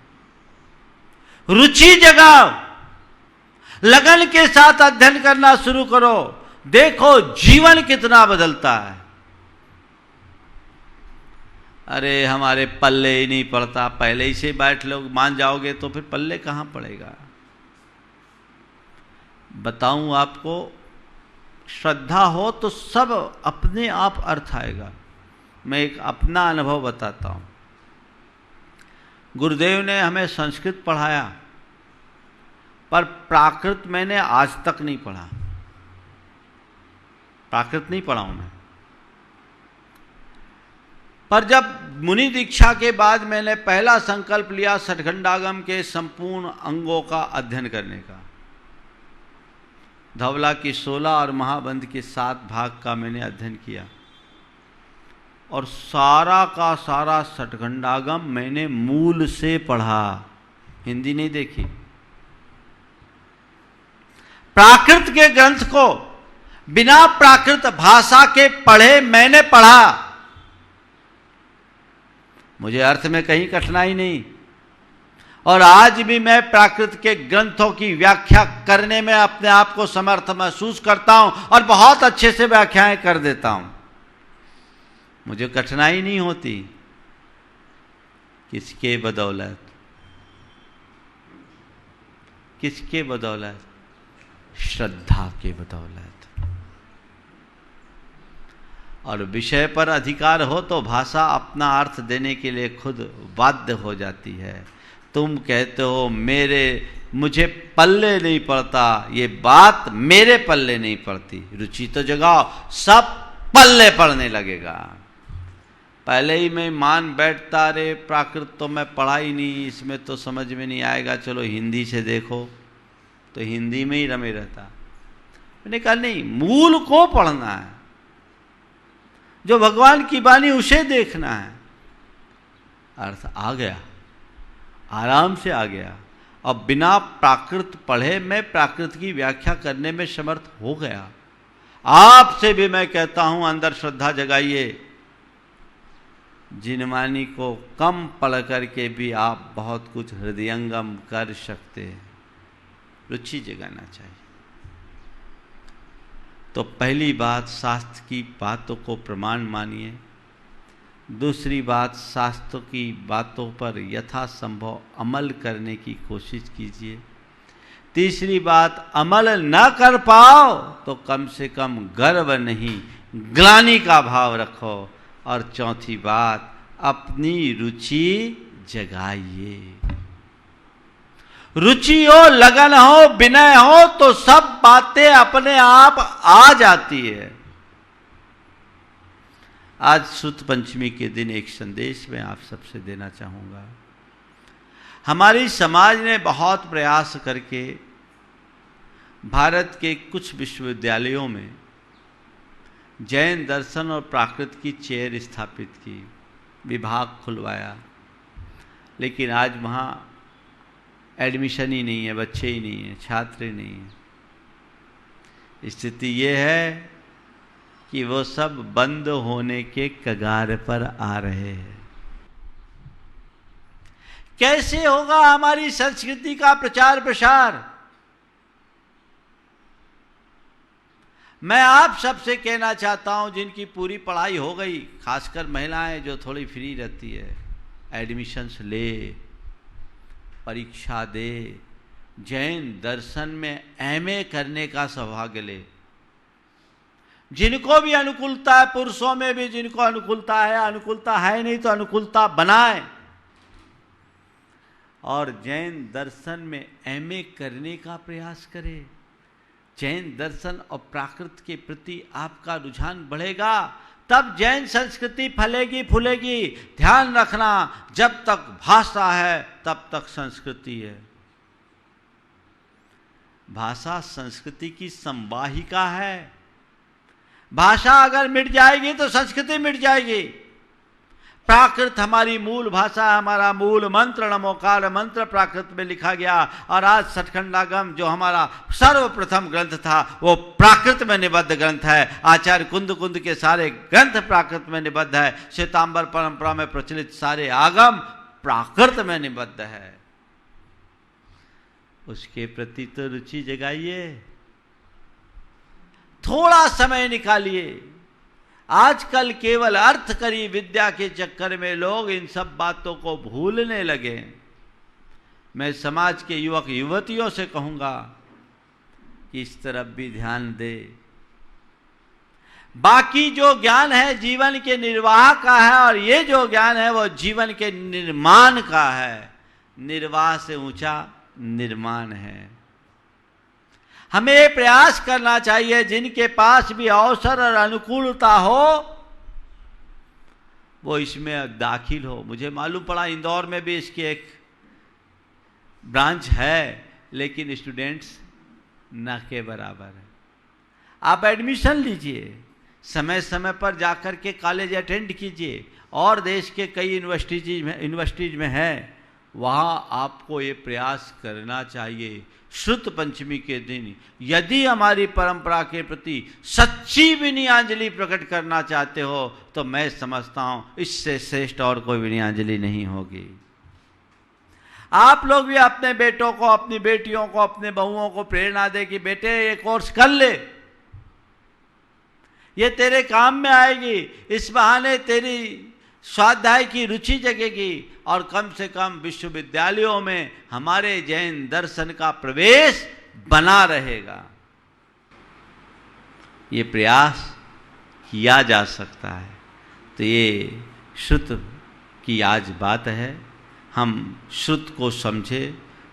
रुचि जगाओ, लगन के साथ अध्ययन करना शुरू करो, देखो जीवन कितना बदलता है। अरे हमारे पल्ले ही नहीं पड़ता, पहले ही से बैठ लोग मान जाओगे तो फिर पल्ले कहाँ पड़ेगा? बताऊं आपको, श्रद्धा हो तो सब अपने आप अर्थ आएगा। मैं एक अपना अनुभव बताता हूं। गुरुदेव ने हमें संस्कृत पढ़ाया, पर प्राकृत मैंने आज तक नहीं पढ़ा। प्राकृत नहीं पढ़ा हूं मैं। पर जब मुनि दीक्षा के बाद मैंने पहला संकल्प लिया सठखंडागम के संपूर्ण अंगों का अध्ययन करने का, धवला की 16 और महाबंध के 7 भाग का मैंने अध्ययन किया, और सारा का सारा सठखंडागम मैंने मूल से पढ़ा, हिंदी नहीं देखी। प्राकृत के ग्रंथ को बिना प्राकृत भाषा के पढ़े मैंने पढ़ा। मुझे अर्थ में कहीं कठिनाई नहीं, और आज भी मैं प्राकृत के ग्रंथों की व्याख्या करने में अपने आप को समर्थ महसूस करता हूं, और बहुत अच्छे से व्याख्याएं कर देता हूं। मुझे कठिनाई नहीं होती। किसके बदौलत? किसके बदौलत? श्रद्धा के बदौलत। और विषय पर अधिकार हो तो भाषा अपना अर्थ देने के लिए खुद बाध्य हो जाती है। तुम कहते हो मुझे पल्ले नहीं पड़ता, ये बात मेरे पल्ले नहीं पड़ती। रुचि तो जगाओ, सब पल्ले पड़ने लगेगा। पहले ही मैं मान बैठता, रे प्राकृत तो मैं पढ़ा ही नहीं, इसमें तो समझ में नहीं आएगा, चलो हिंदी से देखो, तो हिंदी में ही रमे रहता। मैंने कहा नहीं, मूल को पढ़ना है, जो भगवान की वाणी उसे देखना है। अर्थ आ गया, आराम से आ गया। अब बिना प्राकृत पढ़े मैं प्राकृत की व्याख्या करने में समर्थ हो गया। आपसे भी मैं कहता हूं, अंदर श्रद्धा जगाइए। जिनवानी को कम पढ़ करके भी आप बहुत कुछ हृदयंगम कर सकते हैं। रुचि जगाना चाहिए। तो पहली बात, शास्त्र की बातों को प्रमाण मानिए। दूसरी बात, शास्त्र की बातों पर यथासंभव अमल करने की कोशिश कीजिए। तीसरी बात, अमल न कर पाओ तो कम से कम गर्व नहीं, ग्लानि का भाव रखो। और चौथी बात, अपनी रुचि जगाइए। रुचि हो, लगन हो, विनय हो तो सब बातें अपने आप आ जाती है। आज सुत पंचमी के दिन एक संदेश मैं आप सबसे देना चाहूंगा। हमारी समाज ने बहुत प्रयास करके भारत के कुछ विश्वविद्यालयों में जैन दर्शन और प्राकृत की चेयर स्थापित की, विभाग खुलवाया, लेकिन आज वहाँ एडमिशन ही नहीं है, बच्चे ही नहीं है, छात्र ही नहीं है। स्थिति ये है कि वो सब बंद होने के कगार पर आ रहे हैं। कैसे होगा हमारी संस्कृति का प्रचार प्रसार? मैं आप सबसे कहना चाहता हूं, जिनकी पूरी पढ़ाई हो गई, खासकर महिलाएं जो थोड़ी फ्री रहती है, एडमिशन्स ले, परीक्षा दे, जैन दर्शन में एमए करने का सौभाग्य ले। जिनको भी अनुकूलता है, पुरुषों में भी जिनको अनुकूलता है नहीं तो अनुकूलता बनाए, और जैन दर्शन में एमए करने का प्रयास करे। जैन दर्शन और प्राकृत के प्रति आपका रुझान बढ़ेगा, तब जैन संस्कृति फलेगी फूलेगी। ध्यान रखना, जब तक भाषा है तब तक संस्कृति है। भाषा संस्कृति की संवाहिका है। भाषा अगर मिट जाएगी तो संस्कृति मिट जाएगी। प्राकृत हमारी मूल भाषा, हमारा मूल मंत्र नमोकार मंत्र प्राकृत में लिखा गया। और आज सतखंडागम जो हमारा सर्वप्रथम ग्रंथ था वो प्राकृत में निबद्ध ग्रंथ है। आचार्य कुंद के सारे ग्रंथ प्राकृत में निबद्ध है। श्वेतांबर परंपरा में प्रचलित सारे आगम प्राकृत में निबद्ध है। उसके प्रति तो रुचि जगाइए, थोड़ा समय निकालिए। आजकल केवल अर्थ करी विद्या के चक्कर में लोग इन सब बातों को भूलने लगे। मैं समाज के युवक युवतियों से कहूंगा कि इस तरफ भी ध्यान दे। बाकी जो ज्ञान है जीवन के निर्वाह का है, और ये जो ज्ञान है वो जीवन के निर्माण का है। निर्वाह से ऊंचा निर्माण है। हमें ये प्रयास करना चाहिए, जिनके पास भी अवसर और अनुकूलता हो वो इसमें दाखिल हो। मुझे मालूम पड़ा इंदौर में भी इसकी एक ब्रांच है, लेकिन स्टूडेंट्स न के बराबर है। आप एडमिशन लीजिए, समय समय पर जाकर के कॉलेज अटेंड कीजिए, और देश के कई यूनिवर्सिटीज में है, वहाँ आपको ये प्रयास करना चाहिए। श्रुत पंचमी के दिन यदि हमारी परंपरा के प्रति सच्ची विनयाञ्जलि प्रकट करना चाहते हो तो मैं समझता हूँ इससे श्रेष्ठ और कोई विनयाञ्जलि नहीं होगी। आप लोग भी अपने बेटों को, अपनी बेटियों को, अपने बहुओं को प्रेरणा दे कि बेटे ये कोर्स कर ले, ये तेरे काम में आएगी। इस बहाने तेरी स्वाध्याय की रुचि जगेगी, और कम से कम विश्वविद्यालयों में हमारे जैन दर्शन का प्रवेश बना रहेगा। ये प्रयास किया जा सकता है। तो ये श्रुत की आज बात है। हम श्रुत को समझे,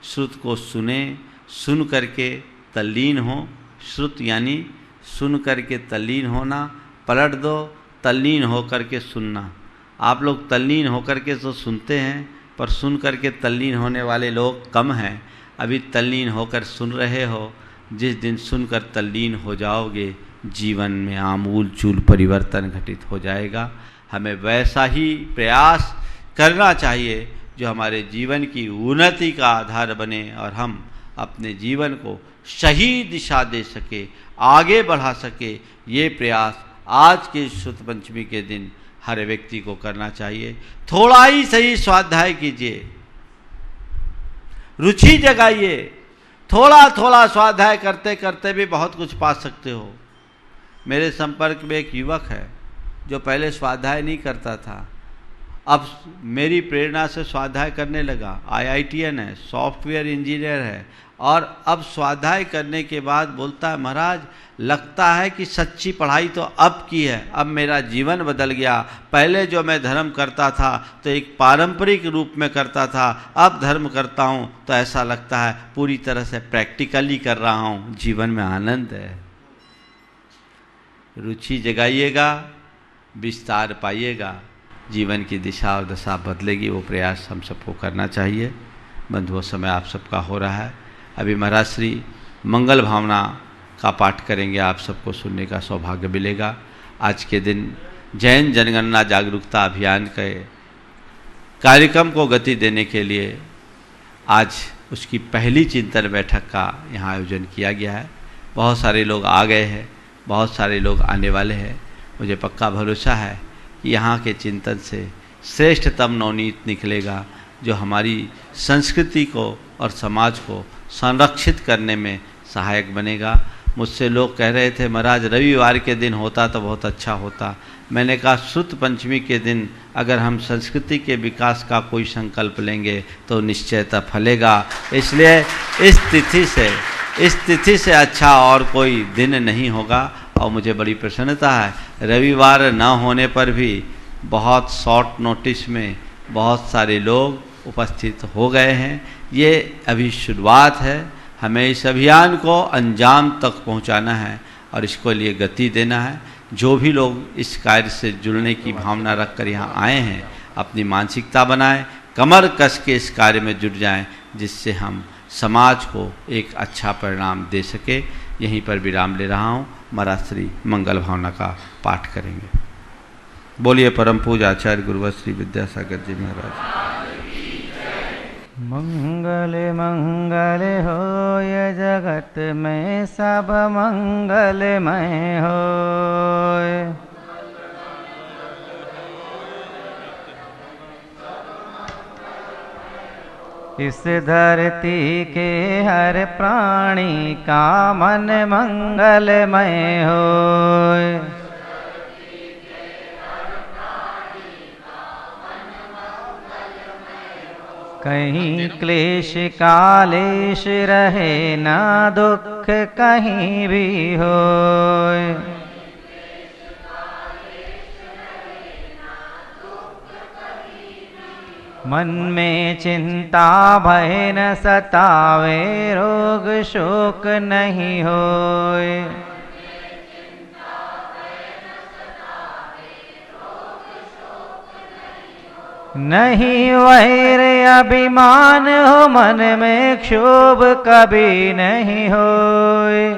श्रुत को सुने, सुन करके तल्लीन हो। श्रुत यानी सुन करके तल्लीन होना, पलट दो, तल्लीन हो करके सुनना। आप लोग तल्लीन होकर के तो सुनते हैं, पर सुन करके तल्लीन होने वाले लोग कम हैं। अभी तल्लीन होकर सुन रहे हो। जिस दिन सुनकर तल्लीन हो जाओगे, जीवन में आमूल चूल परिवर्तन घटित हो जाएगा। हमें वैसा ही प्रयास करना चाहिए जो हमारे जीवन की उन्नति का आधार बने, और हम अपने जीवन को सही दिशा दे सके, आगे बढ़ा सके। ये प्रयास आज के शुद्ध पंचमी के दिन हर व्यक्ति को करना चाहिए। थोड़ा ही सही स्वाध्याय कीजिए, रुचि जगाइए। थोड़ा थोड़ा स्वाध्याय करते करते भी बहुत कुछ पा सकते हो। मेरे संपर्क में एक युवक है जो पहले स्वाध्याय नहीं करता था, अब मेरी प्रेरणा से स्वाध्याय करने लगा। IITN है, सॉफ्टवेयर इंजीनियर है, और अब स्वाध्याय करने के बाद बोलता है महाराज लगता है कि सच्ची पढ़ाई तो अब की है, अब मेरा जीवन बदल गया। पहले जो मैं धर्म करता था तो एक पारंपरिक रूप में करता था, अब धर्म करता हूँ तो ऐसा लगता है पूरी तरह से प्रैक्टिकली कर रहा हूँ, जीवन में आनंद है। रुचि जगाइएगा, विस्तार पाइएगा, जीवन की दिशा और दशा बदलेगी। वो प्रयास हम सबको करना चाहिए। बंधुओं, समय आप सबका हो रहा है। अभी महाराज श्री मंगल भावना का पाठ करेंगे, आप सबको सुनने का सौभाग्य मिलेगा। आज के दिन जैन जनगणना जागरूकता अभियान के कार्यक्रम को गति देने के लिए आज उसकी पहली चिंतन बैठक का यहाँ आयोजन किया गया है। बहुत सारे लोग आ गए हैं, बहुत सारे लोग आने वाले हैं। मुझे पक्का भरोसा है कि यहाँ के चिंतन से श्रेष्ठतम नवनीत निकलेगा, जो हमारी संस्कृति को और समाज को संरक्षित करने में सहायक बनेगा। मुझसे लोग कह रहे थे महाराज रविवार के दिन होता तो बहुत अच्छा होता। मैंने कहा शुद्ध पंचमी के दिन अगर हम संस्कृति के विकास का कोई संकल्प लेंगे तो निश्चयतः फलेगा। इसलिए इस तिथि से अच्छा और कोई दिन नहीं होगा। और मुझे बड़ी प्रसन्नता है, रविवार न होने पर भी बहुत शॉर्ट नोटिस में बहुत सारे लोग उपस्थित हो गए हैं। ये अभी शुरुआत है, हमें इस अभियान को अंजाम तक पहुंचाना है और इसको लिए गति देना है। जो भी लोग इस कार्य से जुड़ने की भावना रखकर यहाँ आए हैं, अपनी मानसिकता बनाएं, कमर कस के इस कार्य में जुट जाएं, जिससे हम समाज को एक अच्छा परिणाम दे सके। यहीं पर विराम ले रहा हूँ। महाराज श्री मंगल भावना का पाठ करेंगे। बोलिए परम पूज्य आचार्य गुरुवर श्री विद्यासागर जी महाराज। मंगल मंगल होय जगत में सब मंगलमय होय। इस धरती के हर प्राणी का मन मंगलमय होय। कहीं क्लेश कालेश रहे ना दुख कहीं भी होय। मन में चिंता भय न सतावे रोग शोक नहीं होय। नहीं वैर अभिमान हो मन में क्षोभ कभी नहीं होय।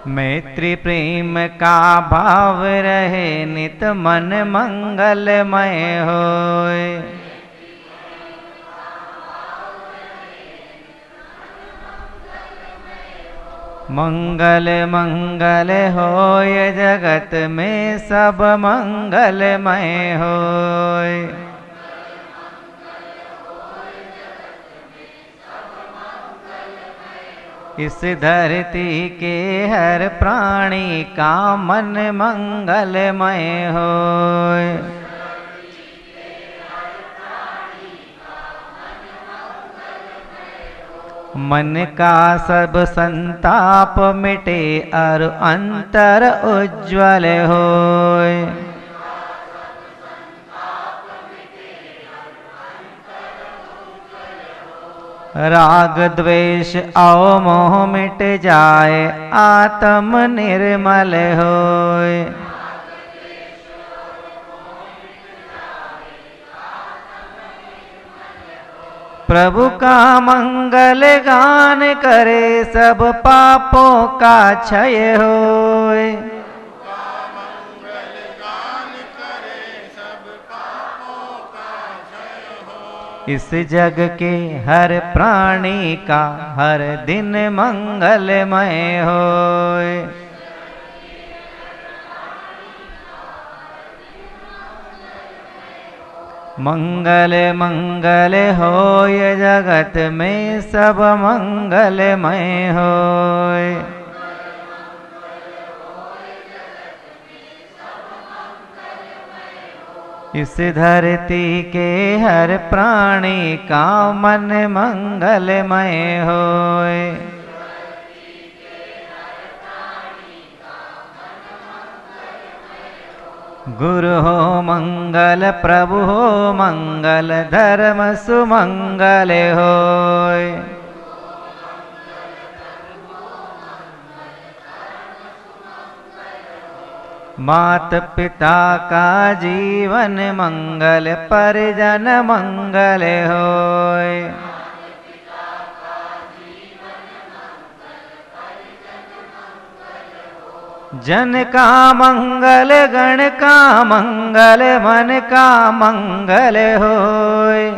मैत्री प्रेम का भाव रहे नित मन मंगलमय होय। मंगल मंगल होय जगत में सब मंगलमय होय। इस धरती के हर प्राणी का मन मंगलमय होय। मन का सब संताप मिटे और अंतर उज्ज्वल होय। राग द्वेष और मोह मिट जाए आत्म निर्मल होय। प्रभु का मंगल गान करे सब पापों का क्षय होय। इस जग के हर प्राणी का हर दिन मंगलमय होय। मंगल मंगल होय जगत में सब मंगलमय होय। इस धरती के हर प्राणी का मन मंगलमय होय। गुरु हो मंगल प्रभु हो मंगल धर्म सुमंगल होय। मात पिता का जीवन मंगल परिजन मंगल होय। जन का मंगल गण का मंगल मन का मंगल होय।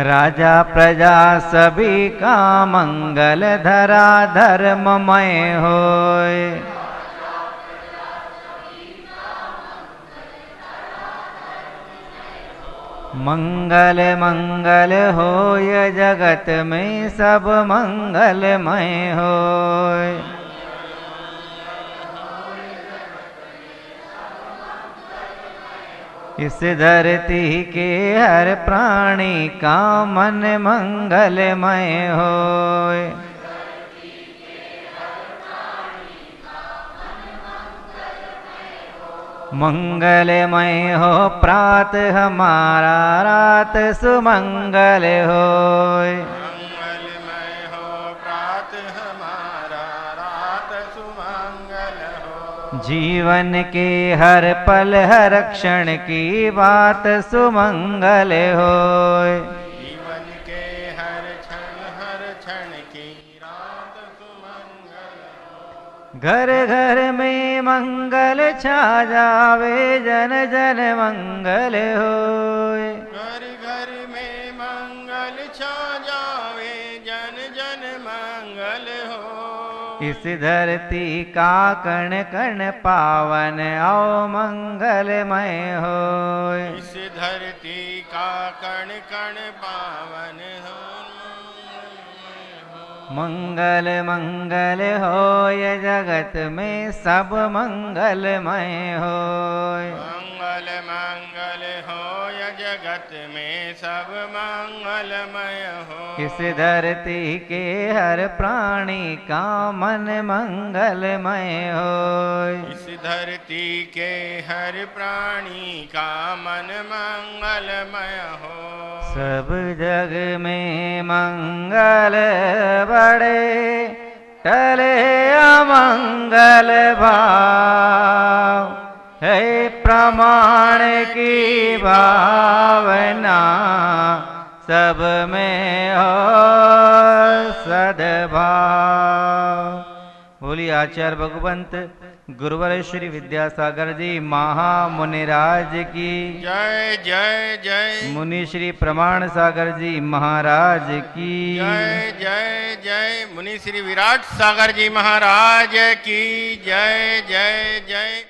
राजा प्रजा सभी का मंगल धरा धर्ममय होय। मंगल मंगल होय जगत में सब मंगलमय होय। इस धरती के हर प्राणी का मन मंगलमय होय। मंगलमय हो प्रात हमारा रात सुमंगल होय। मंगलमय हो प्रात हमारा रात सुमंगल हो। जीवन के हर पल हर क्षण की बात सुमंगल होय। जीवन के हर क्षण की रात सुमंगल हो। घर घर में मंगल छा जावे जन जन मंगल होय। घर घर में मंगल छा जावे जन जन मंगल हो। इस धरती का कण कण पावन आओ मंगलमय होय। इस धरती का कण कण पावन हो। मंगल मंगल होय जगत में सब मंगलमय होय। मंगल मंगल होय जगत में सब मंगलमय हो। इस धरती के हर प्राणी का मन मंगलमय होय। इस धरती के हर प्राणी का मन मंगलमय हो। सब जग में मंगल बड़े टले अमंगल भाव है। प्रमाण की भावना सब में हो सद्भाव। बोलिए आचार्य भगवंत गुरुवर श्री विद्यासागर जी महामुनिराज की जय जय जय। मुनि श्री प्रमाण सागर जी महाराज की जय जय जय। मुनि श्री विराट सागर जी महाराज की जय जय जय।